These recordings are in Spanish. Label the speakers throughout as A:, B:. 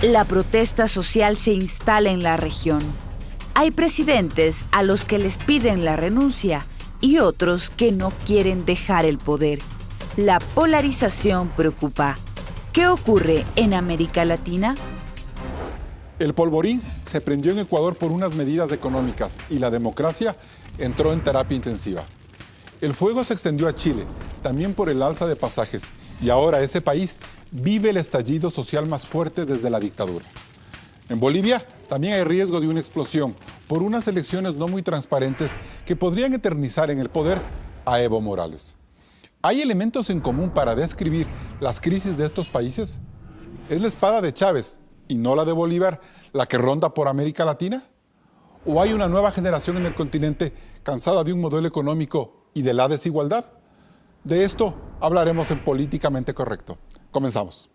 A: La protesta social se instala en la región. Hay presidentes a los que les piden la renuncia y otros que no quieren dejar el poder. La polarización preocupa. ¿Qué ocurre en América Latina?
B: El polvorín se prendió en Ecuador por unas medidas económicas y la democracia entró en terapia intensiva. El fuego se extendió a Chile, también por el alza de pasajes, y ahora ese país vive el estallido social más fuerte desde la dictadura. En Bolivia también hay riesgo de una explosión por unas elecciones no muy transparentes que podrían eternizar en el poder a Evo Morales. ¿Hay elementos en común para describir las crisis de estos países? ¿Es la espada de Chávez y no la de Bolívar la que ronda por América Latina? ¿O hay una nueva generación en el continente cansada de un modelo económico y de la desigualdad? De esto hablaremos en Políticamente Correcto. Comenzamos.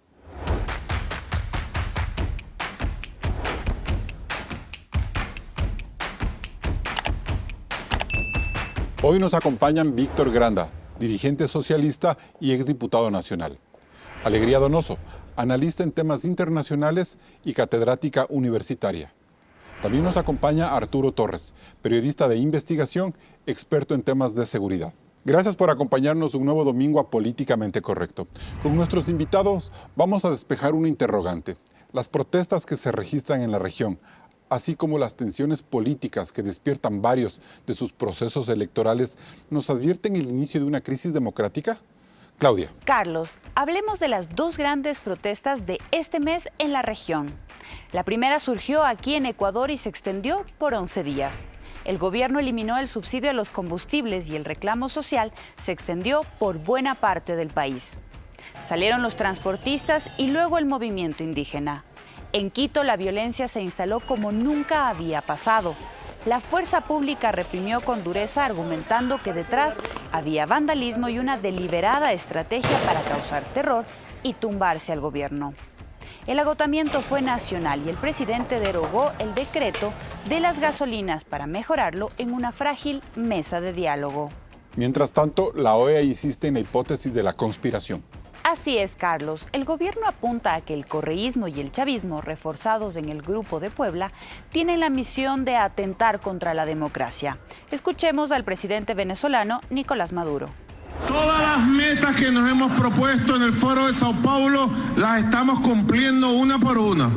B: Hoy nos acompañan Víctor Granda, dirigente socialista y exdiputado nacional. Alegría Donoso, analista en temas internacionales y catedrática universitaria. También nos acompaña Arturo Torres, periodista de investigación, experto en temas de seguridad. Gracias por acompañarnos un nuevo domingo a Políticamente Correcto. Con nuestros invitados vamos a despejar una interrogante. Las protestas que se registran en la región, así como las tensiones políticas que despiertan varios de sus procesos electorales, ¿nos advierten el inicio de una crisis democrática? Claudia.
A: Carlos, hablemos de las dos grandes protestas de este mes en la región. La primera surgió aquí en Ecuador y se extendió por 11 días. El gobierno eliminó el subsidio a los combustibles y el reclamo social se extendió por buena parte del país. Salieron los transportistas y luego el movimiento indígena. En Quito la violencia se instaló como nunca había pasado. La fuerza pública reprimió con dureza argumentando que detrás había vandalismo y una deliberada estrategia para causar terror y tumbarse al gobierno. El agotamiento fue nacional y el presidente derogó el decreto de las gasolinas para mejorarlo en una frágil mesa de diálogo.
B: Mientras tanto, la OEA insiste en la hipótesis de la conspiración.
A: Así es, Carlos. El gobierno apunta a que el correísmo y el chavismo, reforzados en el Grupo de Puebla, tienen la misión de atentar contra la democracia. Escuchemos al presidente venezolano Nicolás Maduro.
C: Todas las metas que nos hemos propuesto en el Foro de Sao Paulo las estamos cumpliendo una por una.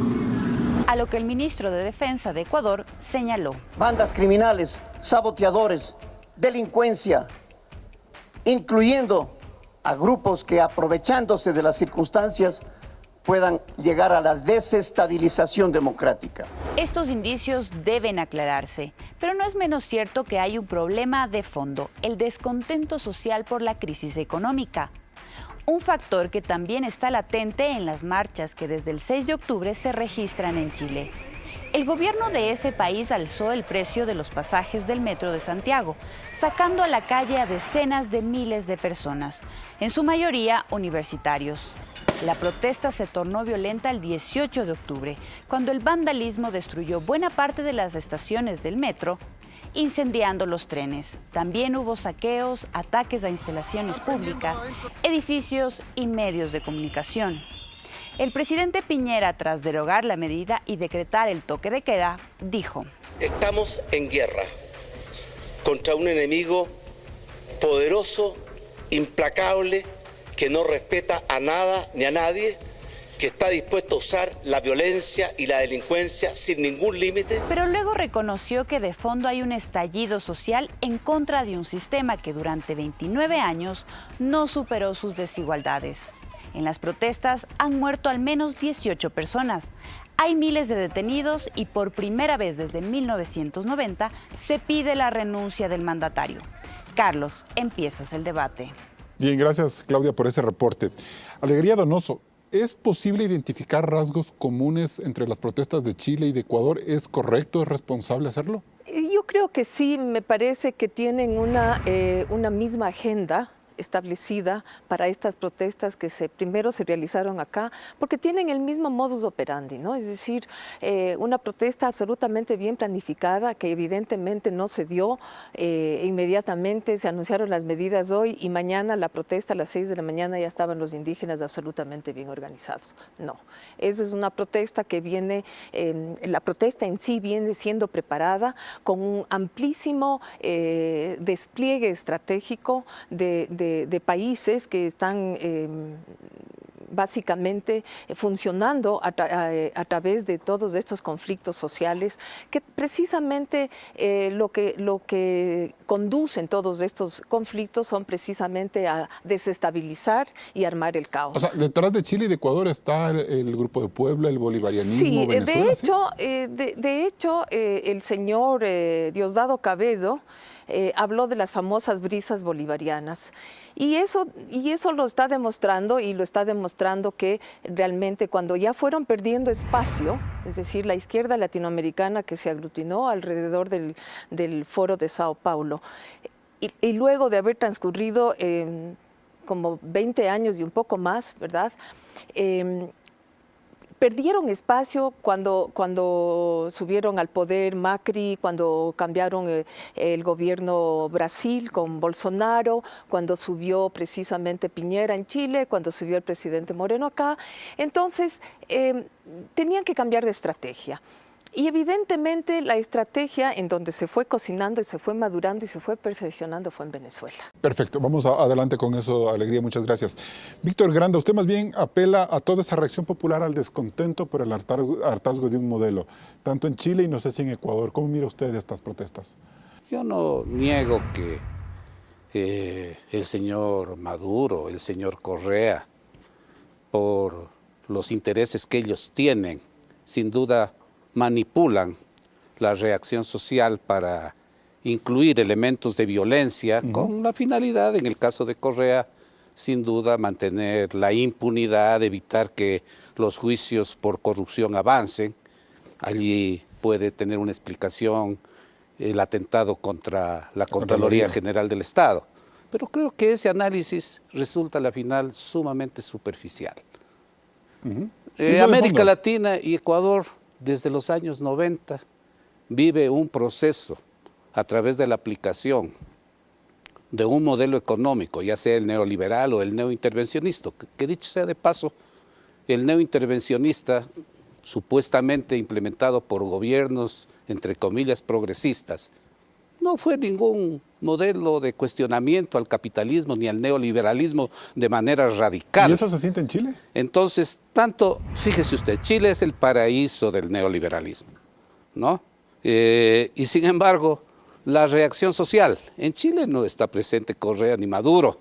A: A lo que el ministro de Defensa de Ecuador señaló.
D: Bandas criminales, saboteadores, delincuencia, incluyendo a grupos que aprovechándose de las circunstancias puedan llegar a la desestabilización democrática.
A: Estos indicios deben aclararse, pero no es menos cierto que hay un problema de fondo, el descontento social por la crisis económica. Un factor que también está latente en las marchas que desde el 6 de octubre se registran en Chile. El gobierno de ese país alzó el precio de los pasajes del Metro de Santiago, sacando a la calle a decenas de miles de personas, en su mayoría universitarios. La protesta se tornó violenta el 18 de octubre, cuando el vandalismo destruyó buena parte de las estaciones del metro, incendiando los trenes. También hubo saqueos, ataques a instalaciones públicas, edificios y medios de comunicación. El presidente Piñera, tras derogar la medida y decretar el toque de queda, dijo:
E: estamos en guerra contra un enemigo poderoso, implacable, que no respeta a nada ni a nadie, que está dispuesto a usar la violencia y la delincuencia sin ningún límite.
A: Pero luego reconoció que de fondo hay un estallido social en contra de un sistema que durante 29 años no superó sus desigualdades. En las protestas han muerto al menos 18 personas. Hay miles de detenidos y por primera vez desde 1990 se pide la renuncia del mandatario. Carlos, empiezas el debate.
B: Bien, gracias Claudia por ese reporte. Alegría Donoso, ¿es posible identificar rasgos comunes entre las protestas de Chile y de Ecuador? ¿Es correcto, es responsable hacerlo?
F: Yo creo que sí, me parece que tienen una misma agenda. establecida para estas protestas que primero se realizaron acá, porque tienen el mismo modus operandi, ¿no? Es decir, una protesta absolutamente bien planificada que evidentemente no se dio inmediatamente, se anunciaron las medidas hoy y mañana la protesta a las 6 de la mañana ya estaban los indígenas absolutamente bien organizados. No, eso es una protesta que viene, la protesta en sí viene siendo preparada con un amplísimo despliegue estratégico de países que están básicamente funcionando a través de todos estos conflictos sociales, que precisamente lo que conducen todos estos conflictos son precisamente a desestabilizar y armar el caos.
B: O sea, detrás de Chile y de Ecuador está el Grupo de Puebla, el bolivarianismo,
F: sí,
B: Venezuela.
F: De hecho, el señor Diosdado Cabello habló de las famosas brisas bolivarianas y eso lo está demostrando, y lo está demostrando que realmente cuando ya fueron perdiendo espacio, es decir, la izquierda latinoamericana que se aglutinó alrededor del Foro de Sao Paulo, y luego de haber transcurrido como 20 años y un poco más, ¿verdad?, perdieron espacio cuando subieron al poder Macri, cuando cambiaron el gobierno Brasil con Bolsonaro, cuando subió precisamente Piñera en Chile, cuando subió el presidente Moreno acá. Entonces, tenían que cambiar de estrategia. Y evidentemente la estrategia en donde se fue cocinando y se fue madurando y se fue perfeccionando fue en Venezuela.
B: Perfecto, vamos adelante con eso, Alegría, muchas gracias. Víctor Granda, usted más bien apela a toda esa reacción popular al descontento por el hartazgo de un modelo, tanto en Chile y no sé si en Ecuador. ¿Cómo mira usted estas protestas?
G: Yo no niego que el señor Maduro, el señor Correa, por los intereses que ellos tienen, sin duda manipulan la reacción social para incluir elementos de violencia con la finalidad, en el caso de Correa, sin duda mantener la impunidad, evitar que los juicios por corrupción avancen. Allí puede tener una explicación el atentado contra la Contraloría General del Estado. Pero creo que ese análisis resulta a la final sumamente superficial. América Latina y Ecuador desde los años 90 vive un proceso a través de la aplicación de un modelo económico, ya sea el neoliberal o el neointervencionista, que dicho sea de paso, el neointervencionista supuestamente implementado por gobiernos, entre comillas, progresistas, no fue ningún modelo de cuestionamiento al capitalismo ni al neoliberalismo de manera radical.
B: ¿Y eso se siente en Chile?
G: Entonces, fíjese usted, Chile es el paraíso del neoliberalismo, ¿no? Y sin embargo, la reacción social, en Chile no está presente Correa ni Maduro,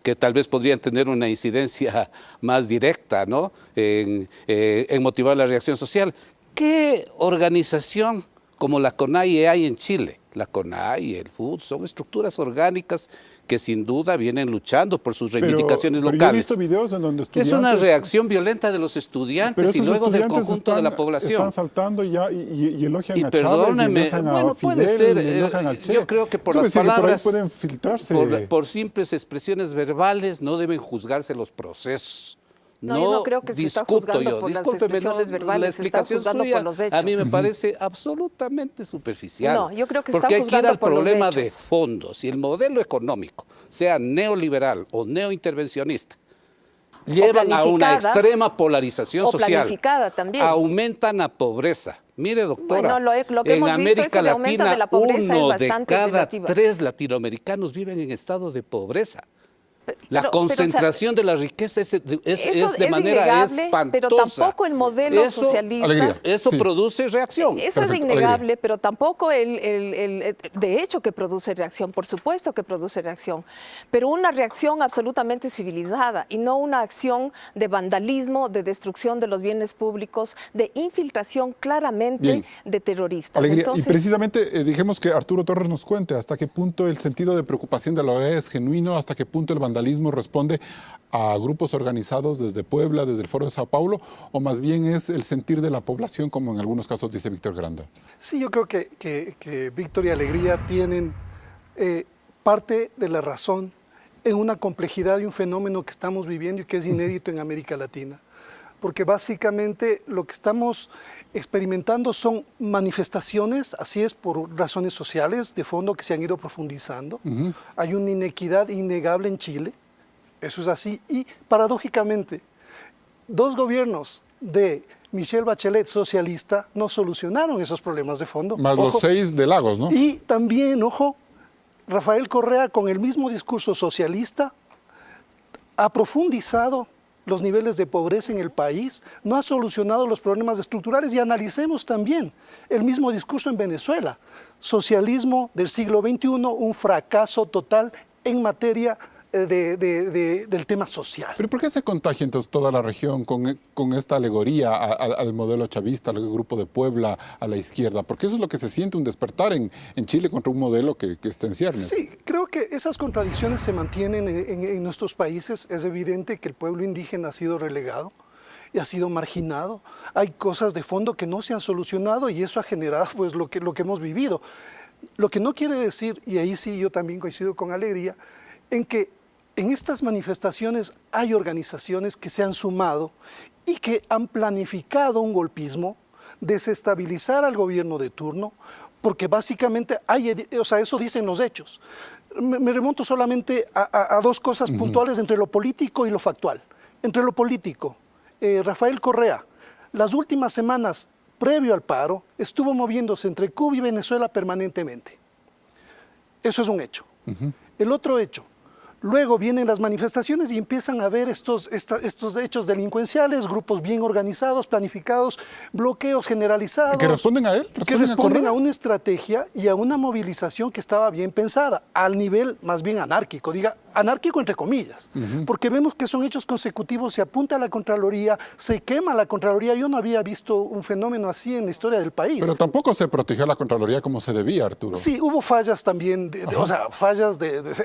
G: que tal vez podrían tener una incidencia más directa, ¿no?, en motivar la reacción social. ¿Qué organización como la CONAIE hay en Chile? La CONAIE, el FUD, son estructuras orgánicas que sin duda vienen luchando por sus reivindicaciones locales. Yo he visto
B: videos en donde estudiantes...
G: Es una reacción violenta de los estudiantes y luego del conjunto de la población.
B: Están saltando y elogian a
G: perdóneme,
B: Chávez, y
G: bueno, puede ser, yo creo que por las palabras,
B: pueden filtrarse.
G: Por simples expresiones verbales no deben juzgarse los procesos.
F: No, yo no creo que se está juzgando por las expresiones verbales,
G: la explicación
F: se está
G: suya
F: por los hechos.
G: A mí me parece absolutamente superficial.
F: No, yo creo que
G: porque hay que ir al
F: por
G: problema de fondo. Si el modelo económico, sea neoliberal o neointervencionista, llevan a una extrema polarización social,
F: también.
G: aumentan la pobreza. Mire, doctora,
F: bueno, lo que
G: en América Latina,
F: de la pobreza
G: 1
F: es
G: de cada
F: relativa.
G: 3 latinoamericanos viven en estado de pobreza. La concentración de la riqueza es de manera espantosa.
F: Pero tampoco el modelo socialista...
G: Eso produce reacción.
F: Eso es innegable, pero tampoco de hecho que produce reacción, por supuesto que produce reacción, pero una reacción absolutamente civilizada y no una acción de vandalismo, de destrucción de los bienes públicos, de infiltración claramente de terroristas.
B: Alegría. Entonces, y precisamente dijimos que Arturo Torres nos cuente hasta qué punto el sentido de preocupación de la OEA es genuino, hasta qué punto el vandalismo responde a grupos organizados desde Puebla, desde el Foro de Sao Paulo, o más bien es el sentir de la población, como en algunos casos dice Víctor Granda.
H: Sí, yo creo que Víctor y Alegría tienen parte de la razón en una complejidad y un fenómeno que estamos viviendo y que es inédito en América Latina. Porque básicamente lo que estamos experimentando son manifestaciones, así es, por razones sociales de fondo que se han ido profundizando. Hay una inequidad innegable en Chile, eso es así, y paradójicamente, dos gobiernos de Michelle Bachelet, socialista, no solucionaron esos problemas de fondo.
B: Más los 6 de Lagos, ¿no?
H: Y también, ojo, Rafael Correa, con el mismo discurso socialista, ha profundizado los niveles de pobreza en el país, no ha solucionado los problemas estructurales. Y analicemos también el mismo discurso en Venezuela. Socialismo del siglo XXI, un fracaso total en materia del tema social.
B: ¿Pero por qué se contagia entonces toda la región con esta alegoría al modelo chavista, al grupo de Puebla, a la izquierda? Porque eso es lo que se siente, un despertar en Chile contra un modelo que está en ciernes.
H: Sí, creo que esas contradicciones se mantienen en nuestros países. Es evidente que el pueblo indígena ha sido relegado y ha sido marginado. Hay cosas de fondo que no se han solucionado y eso ha generado pues, lo que hemos vivido. Lo que no quiere decir, y ahí sí yo también coincido con Alegría, en que en estas manifestaciones hay organizaciones que se han sumado y que han planificado un golpismo, desestabilizar al gobierno de turno, porque básicamente eso dicen los hechos. Me remonto solamente a dos cosas puntuales entre lo político y lo factual. Entre lo político, Rafael Correa, las últimas semanas previo al paro, estuvo moviéndose entre Cuba y Venezuela permanentemente. Eso es un hecho. El otro hecho, luego vienen las manifestaciones y empiezan a ver estos hechos delincuenciales, grupos bien organizados, planificados, bloqueos generalizados.
B: ¿Que responden a él?
H: Que responden a una estrategia y a una movilización que estaba bien pensada, al nivel más bien anárquico, anárquico entre comillas, porque vemos que son hechos consecutivos, se apunta a la Contraloría, se quema la Contraloría. Yo no había visto un fenómeno así en la historia del país.
B: Pero tampoco se protegió a la Contraloría como se debía, Arturo.
H: Sí, hubo fallas también, fallas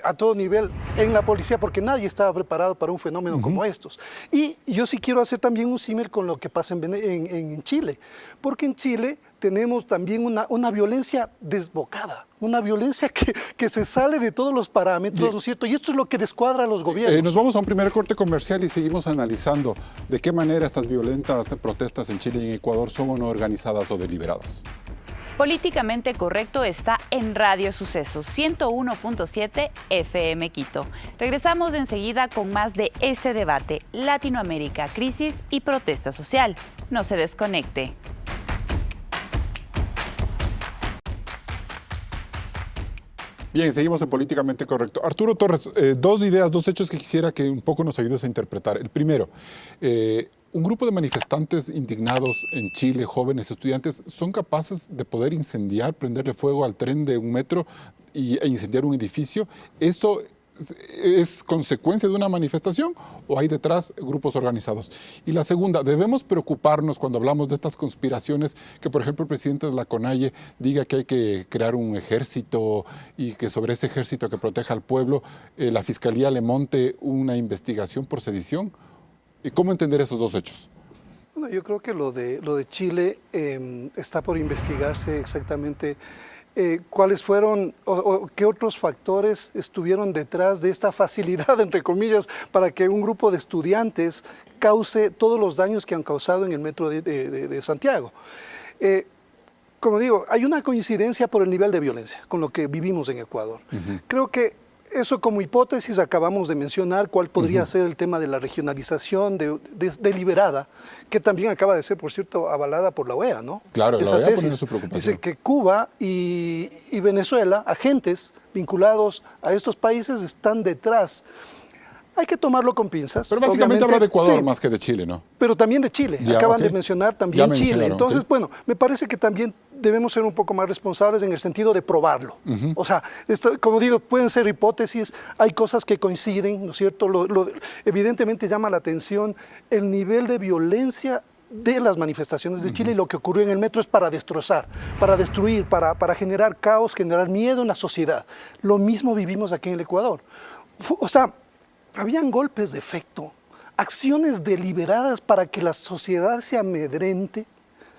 H: a todo nivel en la policía, porque nadie estaba preparado para un fenómeno como estos. Y yo sí quiero hacer también un símil con lo que pasa en Chile, porque en Chile tenemos también una violencia desbocada, una violencia que se sale de todos los parámetros, ¿no es cierto? Y esto es lo que descuadra a los gobiernos.
B: Nos vamos a un primer corte comercial y seguimos analizando de qué manera estas violentas protestas en Chile y en Ecuador son o no organizadas o deliberadas.
A: Políticamente Correcto está en Radio Sucesos 101.7 FM Quito. Regresamos enseguida con más de este debate: Latinoamérica, crisis y protesta social. No se desconecte.
B: Bien, seguimos en Políticamente Correcto. Arturo Torres, dos ideas, dos hechos que quisiera que un poco nos ayudes a interpretar. El primero, un grupo de manifestantes indignados en Chile, jóvenes, estudiantes, son capaces de poder incendiar, prenderle fuego al tren de un metro e incendiar un edificio. ¿Esto es consecuencia de una manifestación o hay detrás grupos organizados? Y la segunda, debemos preocuparnos cuando hablamos de estas conspiraciones, que por ejemplo el presidente de la CONAIE diga que hay que crear un ejército y que sobre ese ejército que proteja al pueblo, la fiscalía le monte una investigación por sedición. ¿Y cómo entender esos dos hechos?
H: Bueno, yo creo que lo de Chile está por investigarse exactamente cuáles fueron o qué otros factores estuvieron detrás de esta facilidad, entre comillas, para que un grupo de estudiantes cause todos los daños que han causado en el metro de Santiago. Como digo, hay una coincidencia por el nivel de violencia con lo que vivimos en Ecuador. Creo que eso como hipótesis acabamos de mencionar cuál podría ser el tema de la regionalización deliberada, que también acaba de ser, por cierto, avalada por la OEA, ¿no?
B: Claro,
H: esa
B: la OEA
H: tesis
B: pone su preocupación.
H: dice que Cuba y Venezuela, agentes vinculados a estos países, están detrás. Hay que tomarlo con pinzas.
B: Pero básicamente habla de Ecuador más que de Chile, ¿no?
H: Pero también de Chile. Acaban de mencionar también Chile. Entonces, bueno, me parece que también debemos ser un poco más responsables en el sentido de probarlo. O sea, como digo, pueden ser hipótesis, hay cosas que coinciden, ¿no es cierto? Evidentemente llama la atención el nivel de violencia de las manifestaciones de Chile, y lo que ocurrió en el metro es para destrozar, para destruir, para generar caos, generar miedo en la sociedad. Lo mismo vivimos aquí en el Ecuador. O sea, habían golpes de efecto, acciones deliberadas para que la sociedad se amedrente,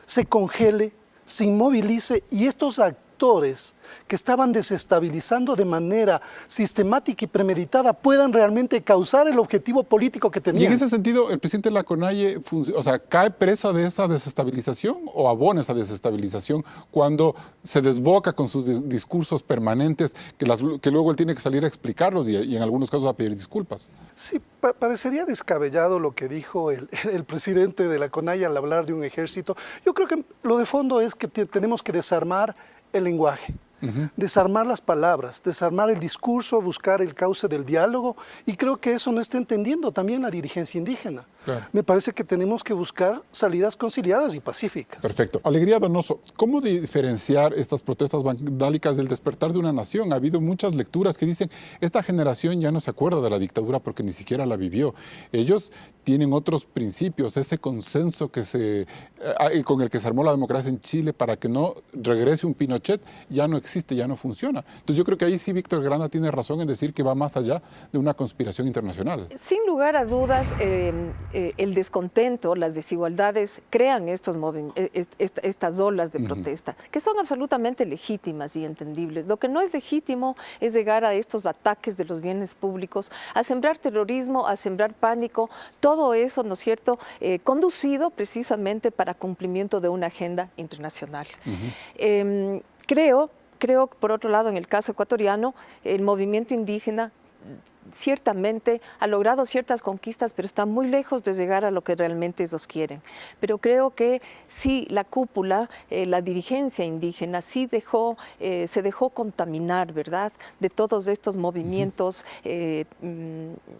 H: se congele, se inmovilice, y estos factores que estaban desestabilizando de manera sistemática y premeditada puedan realmente causar el objetivo político que tenían.
B: Y en ese sentido, el presidente Laconaye, ¿cae presa de esa desestabilización o abona esa desestabilización cuando se desboca con sus discursos permanentes que luego él tiene que salir a explicarlos y en algunos casos a pedir disculpas?
H: Sí, parecería descabellado lo que dijo el presidente de Laconaye al hablar de un ejército. Yo creo que lo de fondo es que tenemos que desarmar el lenguaje. Desarmar las palabras, desarmar el discurso, buscar el cauce del diálogo, y creo que eso no está entendiendo también la dirigencia indígena. Claro. Me parece que tenemos que buscar salidas conciliadas y pacíficas.
B: Perfecto. Alegría Donoso, ¿cómo diferenciar estas protestas vandálicas del despertar de una nación? Ha habido muchas lecturas que dicen, esta generación ya no se acuerda de la dictadura porque ni siquiera la vivió. Ellos tienen otros principios, ese consenso con el que se armó la democracia en Chile para que no regrese un Pinochet, ya no existe, ya no funciona. Entonces yo creo que ahí sí Víctor Granda tiene razón en decir que va más allá de una conspiración internacional.
F: Sin lugar a dudas, el descontento, las desigualdades crean estas olas de protesta, que son absolutamente legítimas y entendibles. Lo que no es legítimo es llegar a estos ataques de los bienes públicos, a sembrar terrorismo, a sembrar pánico, todo eso, ¿no es cierto?, conducido precisamente para cumplimiento de una agenda internacional. Creo, por otro lado, en el caso ecuatoriano, el movimiento indígena ciertamente ha logrado ciertas conquistas, pero está muy lejos de llegar a lo que realmente ellos quieren. Pero creo que sí, la cúpula, la dirigencia indígena, sí se dejó contaminar, ¿verdad?, de todos estos movimientos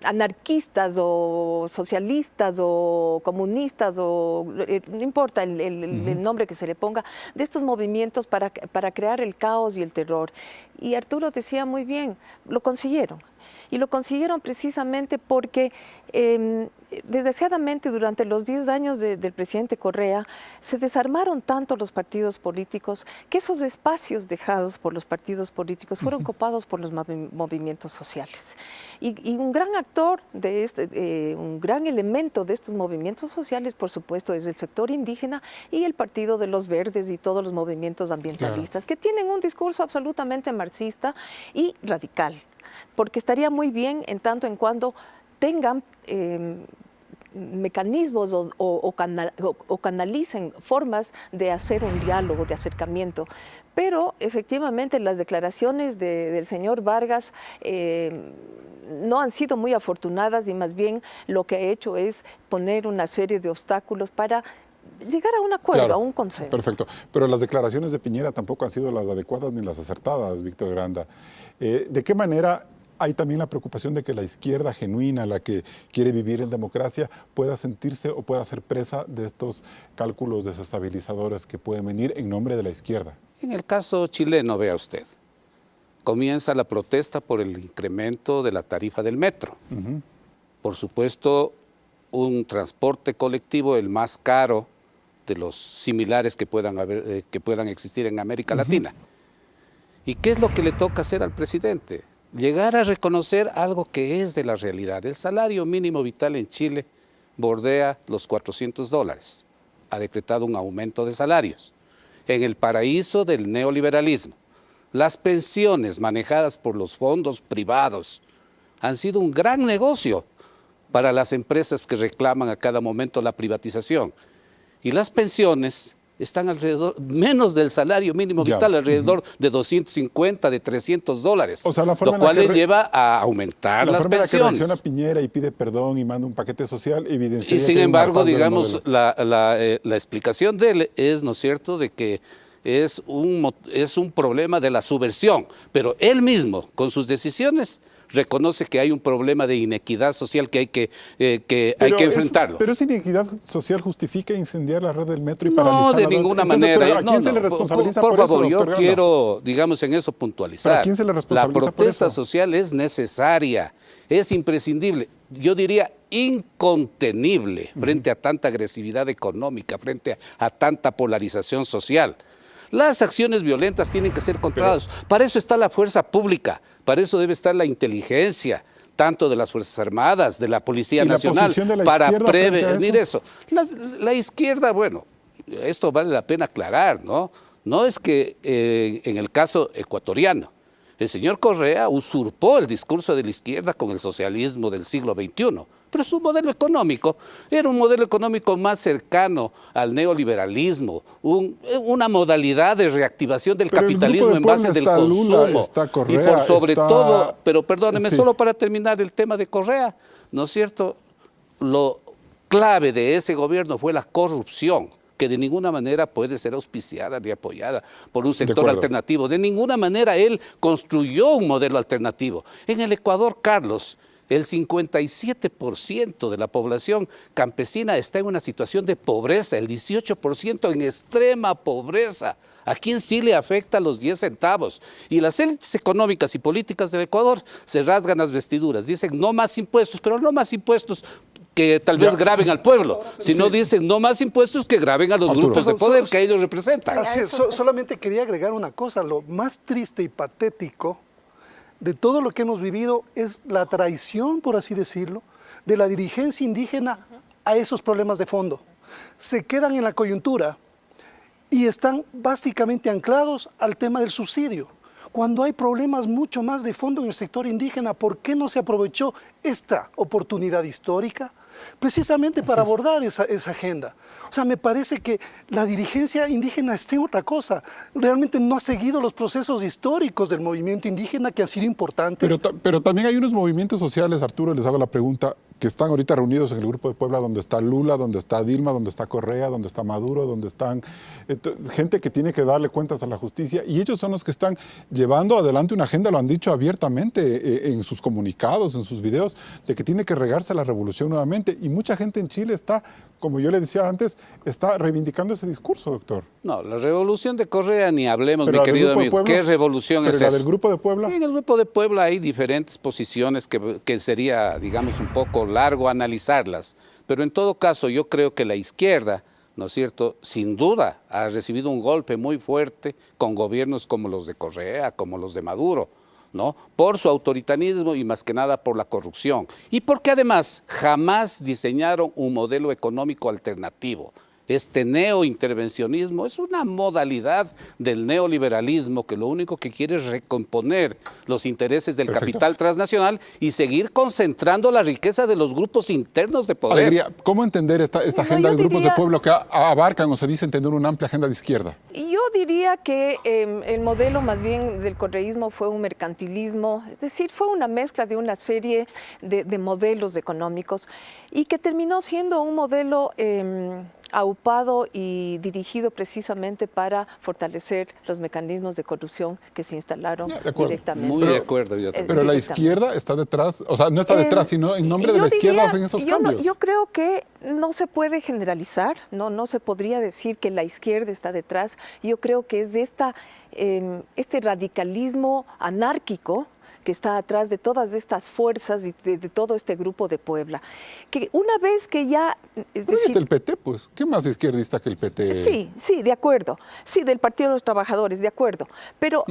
F: anarquistas o socialistas o comunistas o no importa el nombre que se le ponga, de estos movimientos para crear el caos y el terror. Y Arturo decía muy bien, lo consiguieron. Y lo consiguieron precisamente porque desgraciadamente durante los 10 años del presidente Correa se desarmaron tanto los partidos políticos que esos espacios dejados por los partidos políticos fueron copados por los movimientos sociales. Y un gran actor, un gran elemento de estos movimientos sociales, por supuesto, es el sector indígena y el Partido de los Verdes y todos los movimientos ambientalistas, que tienen un discurso absolutamente marxista y radical. Porque estaría muy bien en tanto en cuando tengan mecanismos o canalicen formas de hacer un diálogo, de acercamiento. Pero efectivamente las declaraciones del señor Vargas no han sido muy afortunadas y más bien lo que ha hecho es poner una serie de obstáculos para llegar a un acuerdo, claro, a un consenso.
B: Perfecto. Pero las declaraciones de Piñera tampoco han sido las adecuadas ni las acertadas, Víctor Granda. ¿De qué manera hay también la preocupación de que la izquierda genuina, la que quiere vivir en democracia, pueda sentirse o pueda ser presa de estos cálculos desestabilizadores que pueden venir en nombre de la izquierda?
G: En el caso chileno, vea usted, comienza la protesta por el incremento de la tarifa del metro. Por supuesto, un transporte colectivo el más caro de los similares que puedan existir en América Latina. ¿Y qué es lo que le toca hacer al presidente? Llegar a reconocer algo que es de la realidad. El salario mínimo vital en Chile bordea los $400. Ha decretado un aumento de salarios. En el paraíso del neoliberalismo, las pensiones manejadas por los fondos privados han sido un gran negocio para las empresas que reclaman a cada momento la privatización. Y las pensiones están alrededor, menos del salario mínimo vital, alrededor de $250, de $300,
B: o sea, lo cual
G: le lleva a aumentar las pensiones.
B: La forma en la que reacciona Piñera y pide perdón y manda un paquete social evidencia.
G: Y sin embargo, digamos, la explicación de él es, ¿no es cierto?, de que es un problema de la subversión, pero él mismo, con sus decisiones, reconoce que hay un problema de inequidad social que hay que enfrentarlo.
B: Pero esa inequidad social justifica incendiar la red del metro y paralizarla.
G: No, de ninguna manera.
B: ¿Pero a quién se le responsabiliza
G: por
B: eso,
G: favor, yo quiero, digamos, en eso puntualizar.
B: ¿Pero a quién se le responsabiliza
G: la protesta
B: por eso?
G: social es necesaria, es imprescindible, yo diría incontenible frente a tanta agresividad económica, frente a tanta polarización social. Las acciones violentas tienen que ser controladas. Para eso está la fuerza pública, para eso debe estar la inteligencia, tanto de las Fuerzas Armadas, de la Policía Nacional, para prevenir eso. La izquierda, bueno, esto vale la pena aclarar, ¿no? No es que en el caso ecuatoriano, el señor Correa usurpó el discurso de la izquierda con el socialismo del siglo XXI, pero su modelo económico era un modelo económico más cercano al neoliberalismo, una modalidad de reactivación del capitalismo en base del consumo.
B: Lula, está Correa,
G: y por sobre
B: está...
G: todo, pero perdóneme,
B: sí.
G: solo para terminar el tema de Correa, ¿no es cierto? Lo clave de ese gobierno fue la corrupción, que de ninguna manera puede ser auspiciada ni apoyada por un sector alternativo. De ninguna manera él construyó un modelo alternativo. En el Ecuador, Carlos, el 57% de la población campesina está en una situación de pobreza, el 18% en extrema pobreza. ¿A quién sí le afecta los 10 centavos? Y las élites económicas y políticas del Ecuador se rasgan las vestiduras, dicen no más impuestos, pero no más impuestos que tal vez graven al pueblo, sino dicen no más impuestos que graven a los grupos de poder que ellos representan.
H: Así es, solamente quería agregar una cosa, lo más triste y patético de todo lo que hemos vivido es la traición, por así decirlo, de la dirigencia indígena a esos problemas de fondo. Se quedan en la coyuntura y están básicamente anclados al tema del subsidio. Cuando hay problemas mucho más de fondo en el sector indígena, ¿por qué no se aprovechó esta oportunidad histórica? Precisamente para abordar esa agenda. O sea, me parece que la dirigencia indígena está en otra cosa. Realmente no ha seguido los procesos históricos del movimiento indígena que han sido importantes.
B: Pero también hay unos movimientos sociales, Arturo, les hago la pregunta, que están ahorita reunidos en el Grupo de Puebla, donde está Lula, donde está Dilma, donde está Correa, donde está Maduro, donde están gente que tiene que darle cuentas a la justicia, y ellos son los que están llevando adelante una agenda, lo han dicho abiertamente en sus comunicados, en sus videos, de que tiene que regarse la revolución nuevamente, y mucha gente en Chile está, como yo le decía antes, está reivindicando ese discurso, doctor.
G: No, la revolución de Correa ni hablemos, mi querido amigo. ¿Qué revolución es esa?
B: ¿La del Grupo de Puebla?
G: En el Grupo de Puebla hay diferentes posiciones que sería, digamos, un poco largo analizarlas. Pero en todo caso, yo creo que la izquierda, ¿no es cierto?, sin duda ha recibido un golpe muy fuerte con gobiernos como los de Correa, como los de Maduro, ¿no? Por su autoritarismo y más que nada por la corrupción. Y porque además jamás diseñaron un modelo económico alternativo. Este neointervencionismo es una modalidad del neoliberalismo que lo único que quiere es recomponer los intereses del capital transnacional y seguir concentrando la riqueza de los grupos internos de poder.
B: Alegría, ¿cómo entender esta agenda de grupos de pueblo que abarcan o se dice entender una amplia agenda de izquierda?
F: Yo diría que el modelo más bien del correísmo fue un mercantilismo, es decir, fue una mezcla de una serie de modelos económicos y que terminó siendo un modelo aupado y dirigido precisamente para fortalecer los mecanismos de corrupción que se instalaron directamente.
G: Muy de acuerdo.
B: Pero la izquierda está detrás, o sea, no está detrás, sino en nombre de la izquierda hacen esos cambios.
F: Yo creo que no se puede generalizar, no se podría decir que la izquierda está detrás. Yo creo que es de este radicalismo anárquico que está atrás de todas estas fuerzas y de todo este Grupo de Puebla. Que una vez que ya...
B: Pero es el PT, pues. ¿Qué más izquierdista que el PT?
F: Sí, de acuerdo. Sí, del Partido de los Trabajadores, de acuerdo. Pero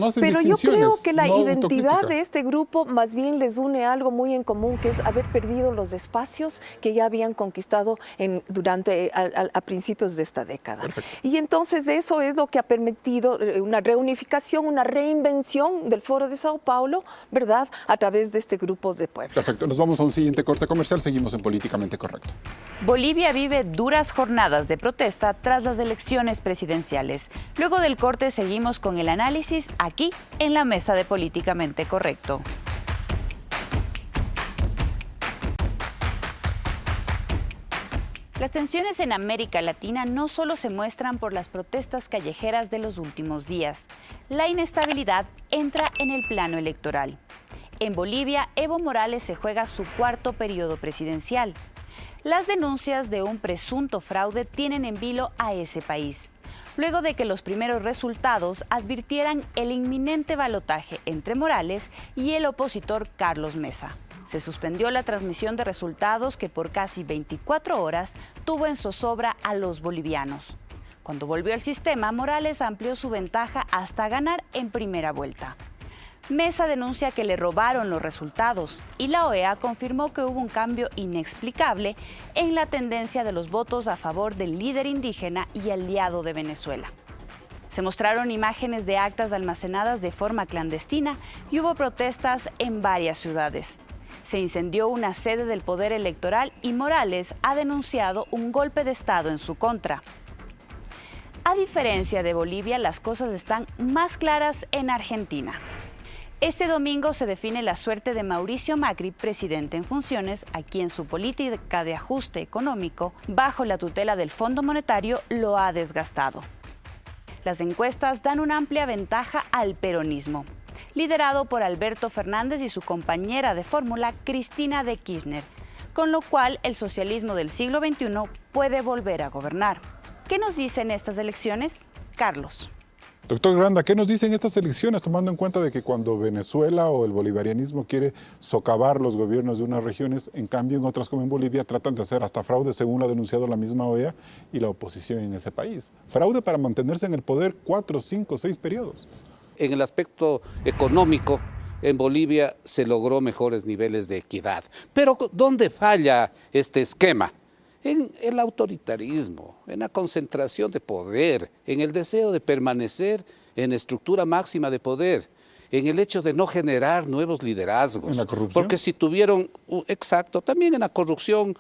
F: yo creo que la identidad de este grupo más bien les une algo muy en común, que es haber perdido los espacios que ya habían conquistado a principios de esta década. Perfecto. Y entonces eso es lo que ha permitido una reunificación, una reinvención del Foro de Sao Paulo, ¿verdad?, a través de este Grupo de Puebla.
B: Perfecto, nos vamos a un siguiente corte comercial, seguimos en Políticamente Correcto.
A: Bolivia vive duras jornadas de protesta tras las elecciones presidenciales. Luego del corte seguimos con el análisis aquí en la mesa de Políticamente Correcto. Las tensiones en América Latina no solo se muestran por las protestas callejeras de los últimos días. La inestabilidad entra en el plano electoral. En Bolivia, Evo Morales se juega su cuarto periodo presidencial. Las denuncias de un presunto fraude tienen en vilo a ese país, luego de que los primeros resultados advirtieran el inminente balotaje entre Morales y el opositor Carlos Mesa. Se suspendió la transmisión de resultados que por casi 24 horas tuvo en zozobra a los bolivianos. Cuando volvió al sistema, Morales amplió su ventaja hasta ganar en primera vuelta. Mesa denuncia que le robaron los resultados y la OEA confirmó que hubo un cambio inexplicable en la tendencia de los votos a favor del líder indígena y aliado de Venezuela. Se mostraron imágenes de actas almacenadas de forma clandestina y hubo protestas en varias ciudades. Se incendió una sede del Poder Electoral y Morales ha denunciado un golpe de Estado en su contra. A diferencia de Bolivia, las cosas están más claras en Argentina. Este domingo se define la suerte de Mauricio Macri, presidente en funciones, a quien su política de ajuste económico, bajo la tutela del Fondo Monetario, lo ha desgastado. Las encuestas dan una amplia ventaja al peronismo, liderado por Alberto Fernández y su compañera de fórmula, Cristina de Kirchner, con lo cual el socialismo del siglo XXI puede volver a gobernar. ¿Qué nos dicen estas elecciones? Carlos.
B: Doctor Granda, ¿qué nos dicen estas elecciones, tomando en cuenta de que cuando Venezuela o el bolivarianismo quiere socavar los gobiernos de unas regiones, en cambio en otras como en Bolivia tratan de hacer hasta fraude, según lo ha denunciado la misma OEA y la oposición en ese país? Fraude para mantenerse en el poder 4, 5, 6 periodos.
G: En el aspecto económico, en Bolivia se logró mejores niveles de equidad. Pero ¿dónde falla este esquema? En el autoritarismo, en la concentración de poder, en el deseo de permanecer en estructura máxima de poder, en el hecho de no generar nuevos liderazgos.
B: ¿En la corrupción?
G: Porque si tuvieron, exacto, también en la corrupción,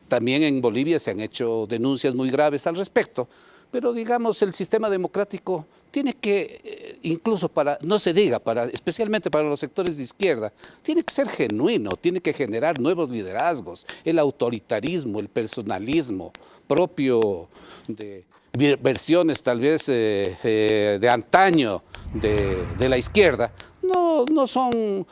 G: también en Bolivia se han hecho denuncias muy graves al respecto, pero digamos el sistema democrático tiene que, incluso para, no se diga, especialmente para los sectores de izquierda, tiene que ser genuino, tiene que generar nuevos liderazgos. El autoritarismo, el personalismo propio de versiones tal vez de antaño de la izquierda, no son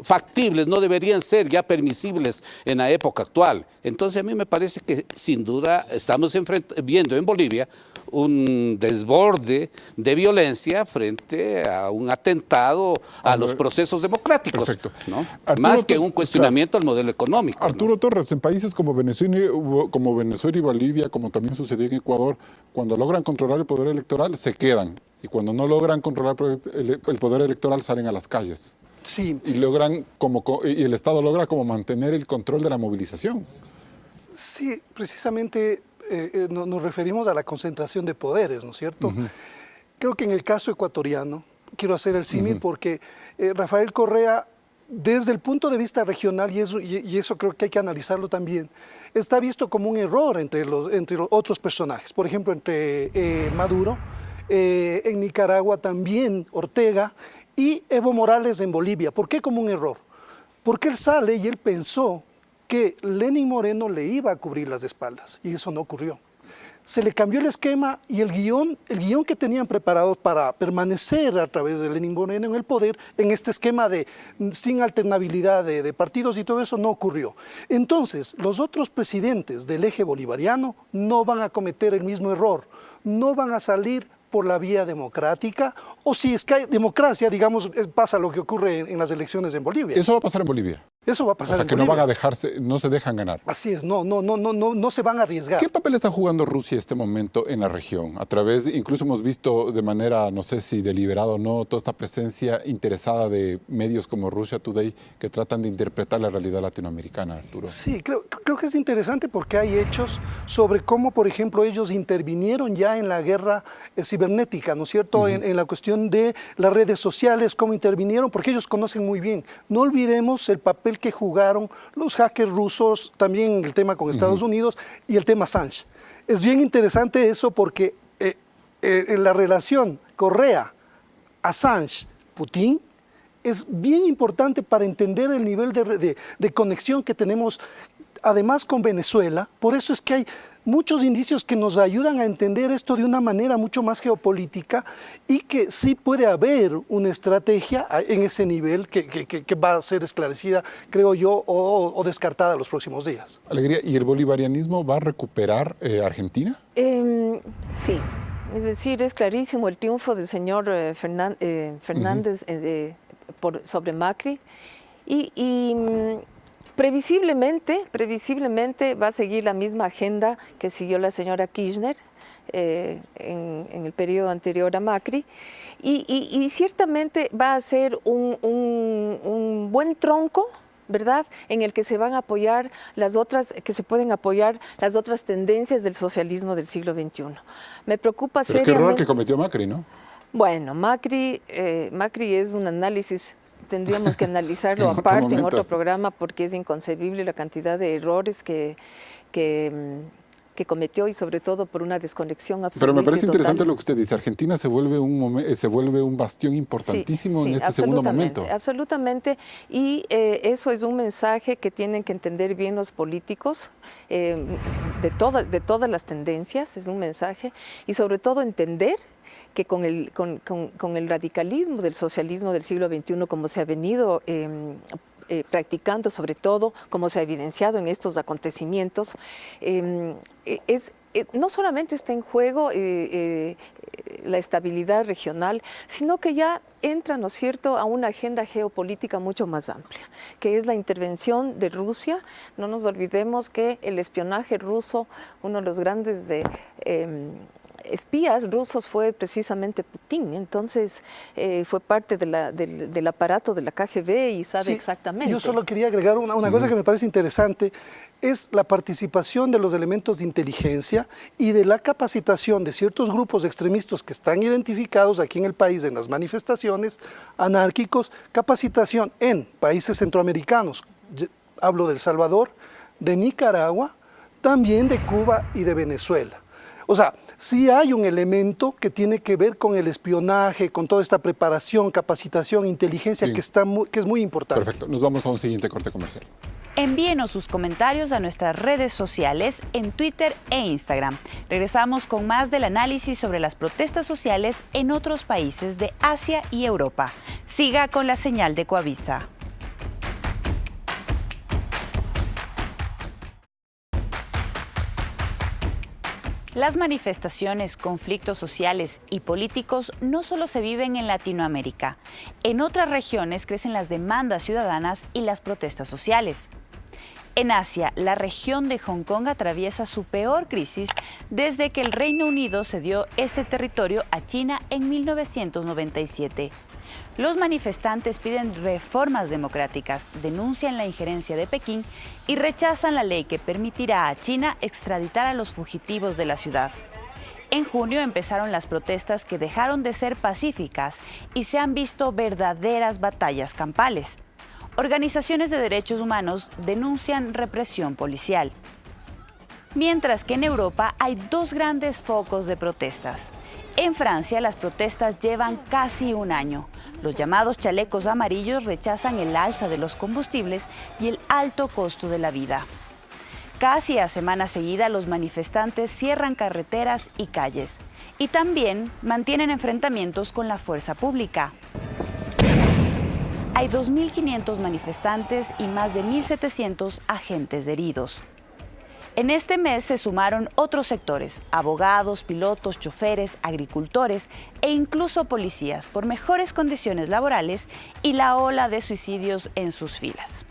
G: factibles, no deberían ser ya permisibles en la época actual. Entonces a mí me parece que sin duda estamos viendo en Bolivia un desborde de violencia frente a un atentado a los procesos democráticos,
B: Perfecto.
G: ¿no?
B: Arturo,
G: Más que un cuestionamiento al modelo económico.
B: Arturo
G: ¿no?
B: Torres, en países como Venezuela y Bolivia, como también sucedió en Ecuador, cuando logran controlar el poder electoral se quedan, y cuando no logran controlar el poder electoral salen a las calles.
H: Sí.
B: Y el Estado logra como mantener el control de la movilización.
H: Sí, precisamente nos referimos a la concentración de poderes, ¿no es cierto? Creo que en el caso ecuatoriano, quiero hacer el símil porque Rafael Correa, desde el punto de vista regional, y eso creo que hay que analizarlo también, está visto como un error entre los otros personajes. Por ejemplo, entre Maduro, en Nicaragua también Ortega y Evo Morales en Bolivia. ¿Por qué como un error? Porque él sale y él pensó que Lenín Moreno le iba a cubrir las espaldas, y eso no ocurrió. Se le cambió el esquema y el guión que tenían preparado para permanecer a través de Lenín Moreno en el poder, en este esquema de sin alternabilidad de partidos y todo eso, no ocurrió. Entonces, los otros presidentes del eje bolivariano no van a cometer el mismo error, no van a salir por la vía democrática, o si es que hay democracia, digamos, pasa lo que ocurre en las elecciones en Bolivia.
B: Eso va a pasar en Bolivia.
H: Eso va a pasar en
B: que
H: Bolivia.
B: no se dejan ganar.
H: Así es, no se van a arriesgar.
B: ¿Qué papel está jugando Rusia en este momento en la región? Incluso hemos visto de manera, no sé si deliberada o no, toda esta presencia interesada de medios como Russia Today que tratan de interpretar la realidad latinoamericana, Arturo.
H: Sí, creo que es interesante porque hay hechos sobre cómo, por ejemplo, ellos intervinieron ya en la guerra cibernética, ¿no es cierto? En la cuestión de las redes sociales, cómo intervinieron, porque ellos conocen muy bien. No olvidemos el papel que jugaron los hackers rusos, también el tema con Estados Unidos y el tema Assange. Es bien interesante eso porque en la relación Correa-Assange-Putin es bien importante para entender el nivel de conexión que tenemos además con Venezuela. Por eso es que hay muchos indicios que nos ayudan a entender esto de una manera mucho más geopolítica y que sí puede haber una estrategia en ese nivel que va a ser esclarecida, creo yo, o descartada los próximos días.
B: Alegría, ¿y el bolivarianismo va a recuperar Argentina?
F: Sí, es decir, es clarísimo el triunfo del señor Fernández sobre Macri y previsiblemente va a seguir la misma agenda que siguió la señora Kirchner en el periodo anterior a Macri y ciertamente va a ser un buen tronco ¿verdad?, en el que se van a apoyar que se pueden apoyar las otras tendencias del socialismo del siglo XXI. Me preocupa
B: Pero
F: seriamente.
B: qué error que cometió Macri, ¿no?
F: Bueno, Macri es un análisis, tendríamos que analizarlo
B: En otro
F: aparte, en
B: momento.
F: otro programa, porque es inconcebible la cantidad de errores que cometió y sobre todo por una desconexión absoluta.
B: Pero me parece
F: y
B: interesante
F: total.
B: lo que usted dice. Argentina se vuelve un bastión importantísimo en este segundo momento.
F: Absolutamente, y eso es un mensaje que tienen que entender bien los políticos de todas las tendencias, es un mensaje, y sobre todo entender que con el radicalismo del socialismo del siglo XXI, como se ha venido practicando, sobre todo como se ha evidenciado en estos acontecimientos, no solamente está en juego la estabilidad regional, sino que ya entra, ¿no es cierto?, a una agenda geopolítica mucho más amplia, que es la intervención de Rusia. No nos olvidemos que el espionaje ruso, uno de los grandes espías rusos fue precisamente Putin, entonces fue parte del aparato de la KGB y sabe exactamente.
H: Yo solo quería agregar una cosa que me parece interesante, es la participación de los elementos de inteligencia y de la capacitación de ciertos grupos extremistas que están identificados aquí en el país en las manifestaciones anárquicos, capacitación en países centroamericanos, hablo de El Salvador, de Nicaragua, también de Cuba y de Venezuela. O sea, sí hay un elemento que tiene que ver con el espionaje, con toda esta preparación, capacitación, inteligencia,
B: Sí.
H: que es muy importante.
B: Perfecto, nos vamos a un siguiente corte comercial.
A: Envíenos sus comentarios a nuestras redes sociales en Twitter e Instagram. Regresamos con más del análisis sobre las protestas sociales en otros países de Asia y Europa. Siga con la señal de Coavisa. Las manifestaciones, conflictos sociales y políticos no solo se viven en Latinoamérica. En otras regiones crecen las demandas ciudadanas y las protestas sociales. En Asia, la región de Hong Kong atraviesa su peor crisis desde que el Reino Unido cedió este territorio a China en 1997. Los manifestantes piden reformas democráticas, denuncian la injerencia de Pekín y rechazan la ley que permitirá a China extraditar a los fugitivos de la ciudad. En junio empezaron las protestas que dejaron de ser pacíficas y se han visto verdaderas batallas campales. Organizaciones de derechos humanos denuncian represión policial. Mientras que en Europa hay dos grandes focos de protestas. En Francia, las protestas llevan casi un año. Los llamados chalecos amarillos rechazan el alza de los combustibles y el alto costo de la vida. Casi a semana seguida, los manifestantes cierran carreteras y calles y también mantienen enfrentamientos con la fuerza pública. Hay 2.500 manifestantes y más de 1.700 agentes heridos. En este mes se sumaron otros sectores, abogados, pilotos, choferes, agricultores e incluso policías por mejores condiciones laborales y la ola de suicidios en sus filas.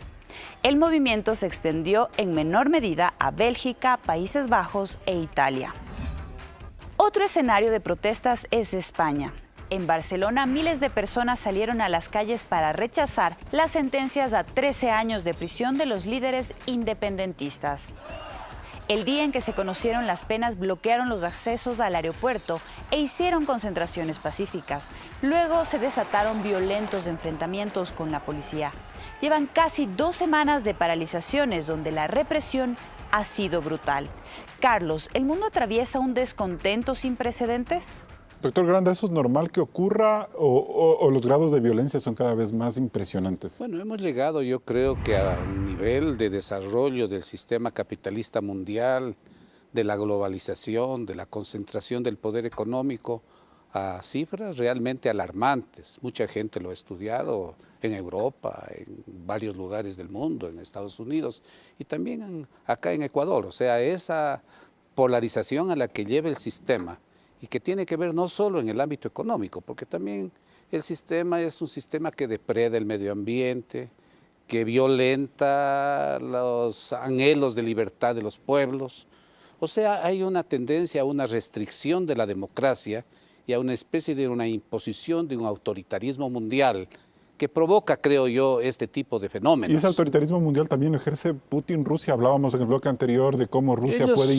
A: El movimiento se extendió en menor medida a Bélgica, Países Bajos e Italia. Otro escenario de protestas es España. En Barcelona, miles de personas salieron a las calles para rechazar las sentencias a 13 años de prisión de los líderes independentistas. El día en que se conocieron las penas, bloquearon los accesos al aeropuerto e hicieron concentraciones pacíficas. Luego se desataron violentos enfrentamientos con la policía. Llevan casi 2 semanas de paralizaciones donde la represión ha sido brutal. Carlos, ¿el mundo atraviesa un descontento sin precedentes?
B: Doctor Granda, ¿eso es normal que ocurra o los grados de violencia son cada vez más impresionantes?
G: Bueno, hemos llegado, yo creo que a un nivel de desarrollo del sistema capitalista mundial, de la globalización, de la concentración del poder económico, a cifras realmente alarmantes. Mucha gente lo ha estudiado en Europa, en varios lugares del mundo, en Estados Unidos y también acá en Ecuador. O sea, esa polarización a la que lleva el sistema y que tiene que ver no solo en el ámbito económico, porque también el sistema es un sistema que depreda el medio ambiente, que violenta los anhelos de libertad de los pueblos. O sea, hay una tendencia a una restricción de la democracia y a una especie de una imposición de un autoritarismo mundial que provoca, creo yo, este tipo de fenómenos.
B: Y ese autoritarismo mundial también lo ejerce Putin, Rusia. Hablábamos en el bloque anterior de cómo Rusia
G: Ellos
B: puede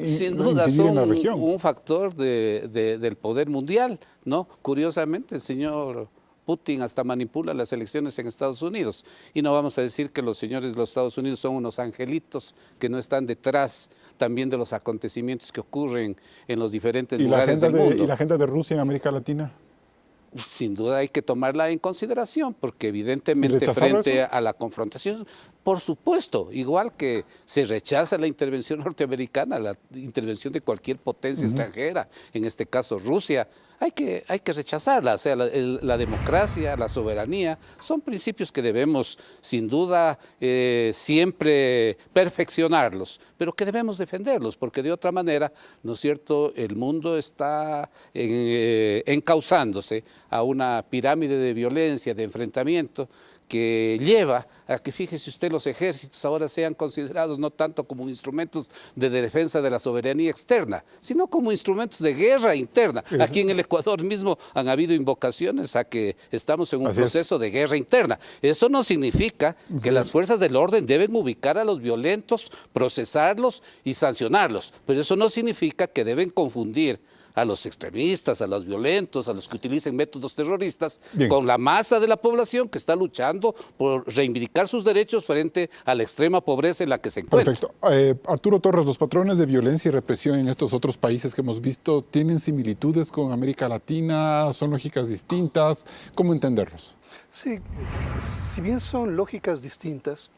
G: sin duda
B: incidir en la
G: son
B: región.
G: un factor del poder mundial, ¿no? Curiosamente, el señor Putin hasta manipula las elecciones en Estados Unidos. Y no vamos a decir que los señores de los Estados Unidos son unos angelitos que no están detrás también de los acontecimientos que ocurren en los diferentes lugares del mundo.
B: ¿Y la agenda de Rusia en América Latina?
G: Sin duda hay que tomarla en consideración, porque evidentemente frente a la confrontación, por supuesto, igual que se rechaza la intervención norteamericana, la intervención de cualquier potencia extranjera, en este caso Rusia, hay que rechazarla. O sea, la democracia, la soberanía, son principios que debemos, sin duda, siempre perfeccionarlos, pero que debemos defenderlos, porque de otra manera, ¿no es cierto?, el mundo está encauzándose a una pirámide de violencia, de enfrentamiento, que lleva a que, fíjese usted, los ejércitos ahora sean considerados no tanto como instrumentos de defensa de la soberanía externa, sino como instrumentos de guerra interna. Aquí en el Ecuador mismo han habido invocaciones a que estamos en un proceso de guerra interna. Eso no significa que las fuerzas del orden deben ubicar a los violentos, procesarlos y sancionarlos, pero eso no significa que deben confundir a los extremistas, a los violentos, a los que utilicen métodos terroristas, con la masa de la población que está luchando por reivindicar sus derechos frente a la extrema pobreza en la que se encuentra.
B: Perfecto. Arturo Torres, ¿los patrones de violencia y represión en estos otros países que hemos visto tienen similitudes con América Latina? ¿Son lógicas distintas? ¿Cómo entenderlos?
H: Sí, si bien son lógicas distintas,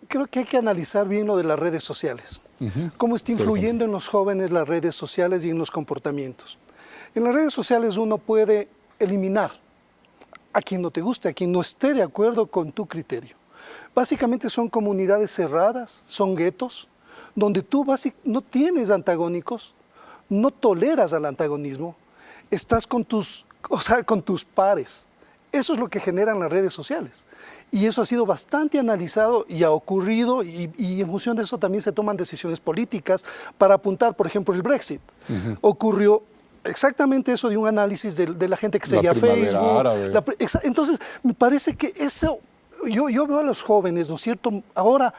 H: creo que hay que analizar bien lo de las redes sociales. Cómo está influyendo en los jóvenes las redes sociales y en los comportamientos. En las redes sociales uno puede eliminar a quien no te guste, a quien no esté de acuerdo con tu criterio. Básicamente son comunidades cerradas, son guetos, donde tú no tienes antagónicos, no toleras al antagonismo, estás con tus pares. Eso es lo que generan las redes sociales. Y eso ha sido bastante analizado y ha ocurrido, y en función de eso también se toman decisiones políticas para apuntar, por ejemplo, el Brexit. Ocurrió exactamente eso de un análisis de la gente que seguía Facebook. Entonces, me parece que eso, yo veo a los jóvenes, ¿no es cierto?, ahora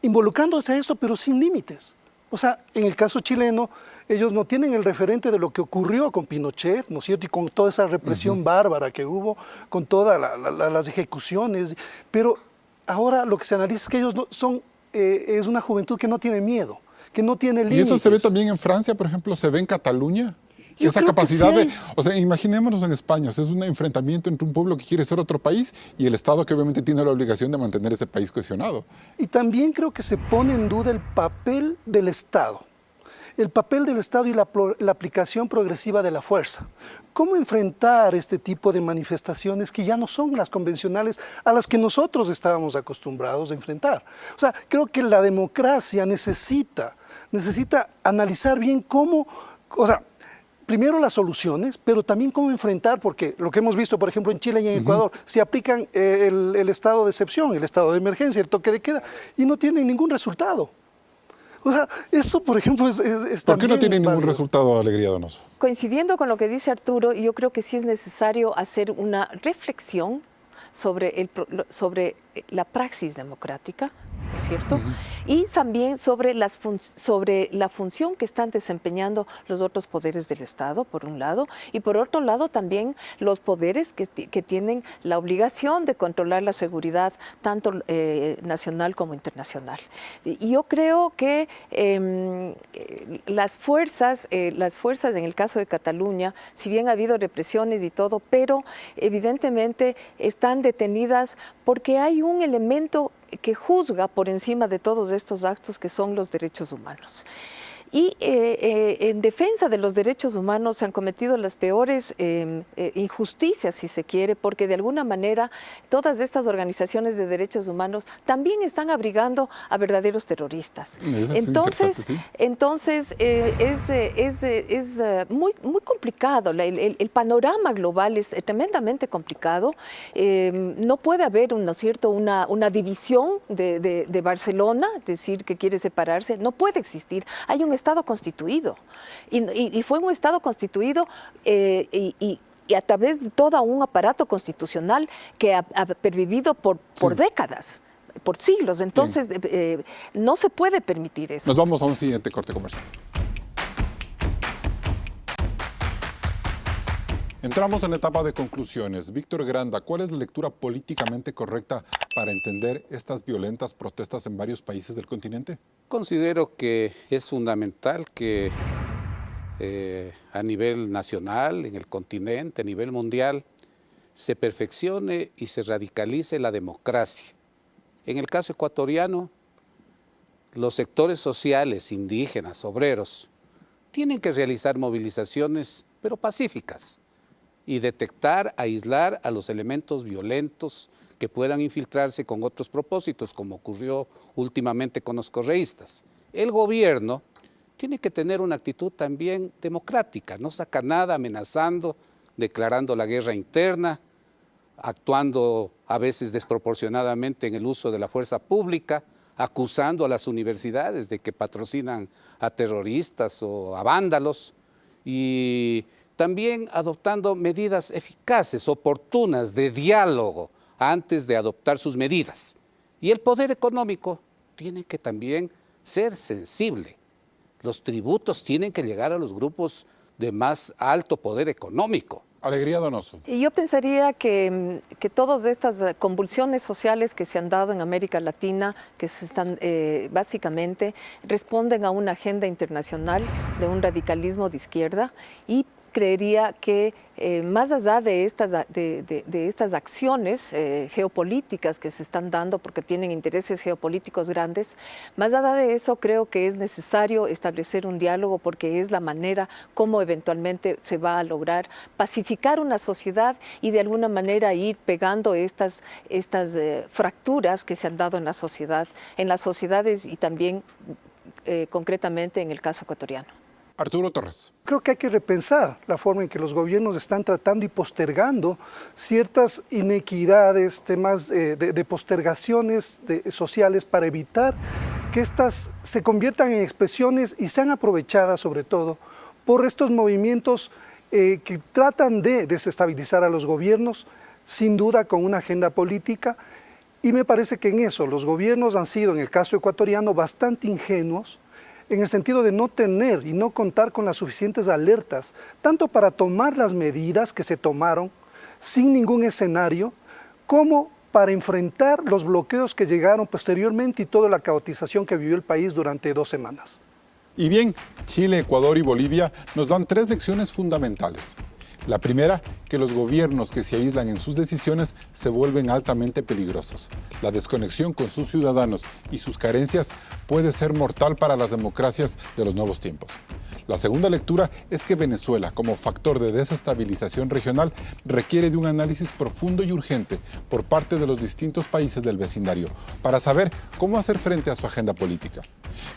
H: involucrándose a esto, pero sin límites. O sea, en el caso chileno, ellos no tienen el referente de lo que ocurrió con Pinochet, ¿no es cierto? Y con toda esa represión bárbara que hubo, con todas las ejecuciones. Pero ahora lo que se analiza es que ellos es una juventud que no tiene miedo, que no tiene límites.
B: ¿Y eso se ve también en Francia, por ejemplo? ¿Se ve en Cataluña? Esa capacidad de, o sea, imaginémonos en España, o sea, es un enfrentamiento entre un pueblo que quiere ser otro país y el Estado que obviamente tiene la obligación de mantener ese país cohesionado.
H: Y también creo que se pone en duda el papel del Estado. El papel del Estado y la aplicación progresiva de la fuerza. ¿Cómo enfrentar este tipo de manifestaciones que ya no son las convencionales a las que nosotros estábamos acostumbrados a enfrentar? O sea, creo que la democracia necesita analizar bien cómo, o sea, primero las soluciones, pero también cómo enfrentar, porque lo que hemos visto, por ejemplo, en Chile y en Ecuador, se aplican el estado de excepción, el estado de emergencia, el toque de queda, y no tienen ningún resultado. O sea, eso, por ejemplo, es
B: ¿Por qué no tiene ningún
H: válido.
B: resultado, Alegría Donoso?
F: Coincidiendo con lo que dice Arturo, yo creo que sí es necesario hacer una reflexión sobre la praxis democrática, ¿no es cierto? Y también sobre la función que están desempeñando los otros poderes del Estado, por un lado, y por otro lado también los poderes que tienen la obligación de controlar la seguridad, tanto nacional como internacional. Y yo creo que las fuerzas en el caso de Cataluña, si bien ha habido represiones y todo, pero evidentemente están detenidas porque hay un elemento que juzga por encima de todos estos actos que son los derechos humanos. Y en defensa de los derechos humanos se han cometido las peores injusticias, si se quiere, porque de alguna manera todas estas organizaciones de derechos humanos también están abrigando a verdaderos terroristas. Entonces es muy complicado. El panorama global es tremendamente complicado. No puede haber, ¿no es cierto?, una división de Barcelona, decir que quiere separarse. No puede existir. Hay un Estado constituido y fue un Estado constituido y y a través de todo un aparato constitucional que ha pervivido por décadas, por siglos. Entonces, no se puede permitir eso.
B: Nos vamos a un siguiente corte comercial. Entramos en la etapa de conclusiones. Víctor Granda, ¿cuál es la lectura políticamente correcta para entender estas violentas protestas en varios países del continente?
G: Considero que es fundamental que a nivel nacional, en el continente, a nivel mundial, se perfeccione y se radicalice la democracia. En el caso ecuatoriano, los sectores sociales, indígenas, obreros, tienen que realizar movilizaciones, pero pacíficas, y detectar, aislar a los elementos violentos que puedan infiltrarse con otros propósitos, como ocurrió últimamente con los correístas. El gobierno tiene que tener una actitud también democrática, no saca nada amenazando, declarando la guerra interna, actuando a veces desproporcionadamente en el uso de la fuerza pública, acusando a las universidades de que patrocinan a terroristas o a vándalos, y también adoptando medidas eficaces, oportunas, de diálogo, antes de adoptar sus medidas. Y el poder económico tiene que también ser sensible. Los tributos tienen que llegar a los grupos de más alto poder económico.
B: Alegría Donoso.
F: Y yo pensaría que todas estas convulsiones sociales que se han dado en América Latina, que se están básicamente responden a una agenda internacional de un radicalismo de izquierda, y creería que más allá de estas acciones geopolíticas que se están dando porque tienen intereses geopolíticos grandes, más allá de eso creo que es necesario establecer un diálogo, porque es la manera como eventualmente se va a lograr pacificar una sociedad y de alguna manera ir pegando estas fracturas que se han dado en la sociedad, en las sociedades y también concretamente en el caso ecuatoriano.
B: Arturo Torres.
H: Creo que hay que repensar la forma en que los gobiernos están tratando y postergando ciertas inequidades, temas de postergaciones sociales, para evitar que estas se conviertan en expresiones y sean aprovechadas sobre todo por estos movimientos que tratan de desestabilizar a los gobiernos, sin duda con una agenda política. Y me parece que en eso los gobiernos han sido, en el caso ecuatoriano, bastante ingenuos, en el sentido de no tener y no contar con las suficientes alertas, tanto para tomar las medidas que se tomaron sin ningún escenario, como para enfrentar los bloqueos que llegaron posteriormente y toda la caotización que vivió el país durante 2 semanas.
B: Y bien, Chile, Ecuador y Bolivia nos dan 3 lecciones fundamentales. La primera, que los gobiernos que se aíslan en sus decisiones se vuelven altamente peligrosos. La desconexión con sus ciudadanos y sus carencias puede ser mortal para las democracias de los nuevos tiempos. La segunda lectura es que Venezuela, como factor de desestabilización regional, requiere de un análisis profundo y urgente por parte de los distintos países del vecindario para saber cómo hacer frente a su agenda política.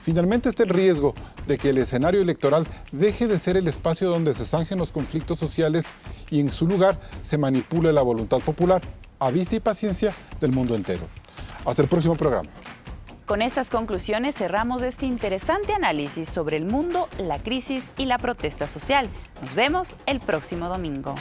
B: Finalmente está el riesgo de que el escenario electoral deje de ser el espacio donde se zanjen los conflictos sociales y en su lugar se manipule la voluntad popular a vista y paciencia del mundo entero. Hasta el próximo programa.
A: Con estas conclusiones cerramos este interesante análisis sobre el mundo, la crisis y la protesta social. Nos vemos el próximo domingo.